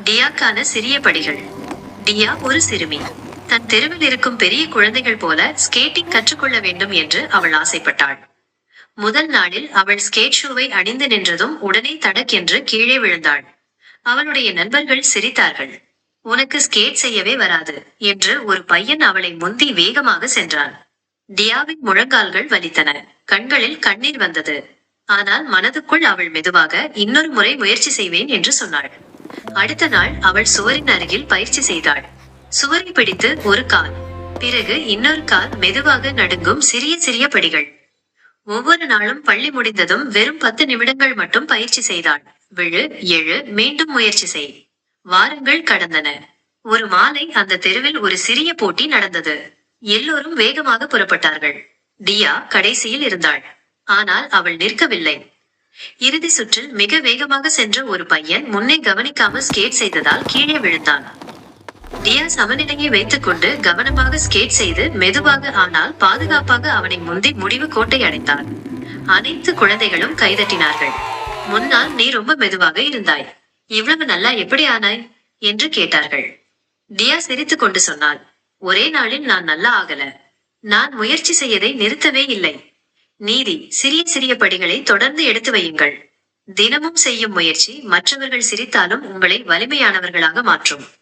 டியாக்கான சிறிய படிகள். டியா ஒரு சிறுமி. தன் தெருவில் இருக்கும் பெரிய குழந்தைகள் போல ஸ்கேட்டிங் கற்றுக்கொள்ள வேண்டும் என்று அவள் ஆசைப்பட்டாள். முதல் நாளில் அவள் ஸ்கேட் ஷூவை அணிந்து நின்றதும் உடனே தடக் என்று கீழே விழுந்தாள். அவளுடைய நண்பர்கள் சிரித்தார்கள். உனக்கு ஸ்கேட் செய்யவே வராது என்று ஒரு பையன் அவளை முந்தி வேகமாக சென்றான். டியாவின் முழங்கால்கள் வலித்தன. கண்களில் கண்ணீர் வந்தது. ஆனால் மனதுக்குள் அவள் மெதுவாக இன்னொரு முறை முயற்சி செய்வேன் என்று சொன்னாள். அடுத்த நாள் அவள் சுவரின் அருகில் பயிற்சி செய்தாள். சுவரை பிடித்து ஒரு கால், பிறகு இன்னொரு கால், மெதுவாக நடுங்கும் சிறிய சிறிய படிகள். ஒவ்வொரு நாளும் பள்ளி முடிந்ததும் வெறும் 10 நிமிடங்கள் மட்டும் பயிற்சி செய்தாள். விழு, எழு, மீண்டும் முயற்சி செய். வாரங்கள் கடந்தன. ஒரு மாலை அந்த தெருவில் ஒரு சிறிய போட்டி நடந்தது. எல்லோரும் வேகமாக புறப்பட்டார்கள். டியா கடைசியில் இருந்தாள். ஆனால் அவள் நிற்கவில்லை. இறுதி சுற்றில் மிக வேகமாக சென்ற ஒரு பையன் முன்னே கவனிக்காமல் ஸ்கேட் செய்ததால் கீழே விழுந்தான். டியா சமநிலையை வைத்துக் கொண்டு கவனமாக ஸ்கேட் செய்து மெதுவாக ஆனால் பாதுகாப்பாக அவனை முந்தி முடிவு கோட்டை அடைந்தார். அனைத்து குழந்தைகளும் கைதட்டினார்கள். முன்னால் நீ ரொம்ப மெதுவாக இருந்தாய். இவ்வளவு நல்லா எப்படி ஆனாய் என்று கேட்டார்கள். டியா சிரித்துக் கொண்டு சொன்னாள், ஒரே நாளில் நான் நல்லா ஆகல. நான் முயற்சி செய்யதை நிறுத்தவே இல்லை. நீதி, சிறிய சிறிய படிகளை தொடர்ந்து எடுத்து வையுங்கள். தினமும் செய்யும் முயற்சி மற்றவர்கள் சிரித்தாலும் உங்களை வலிமையானவர்களாக மாற்றும்.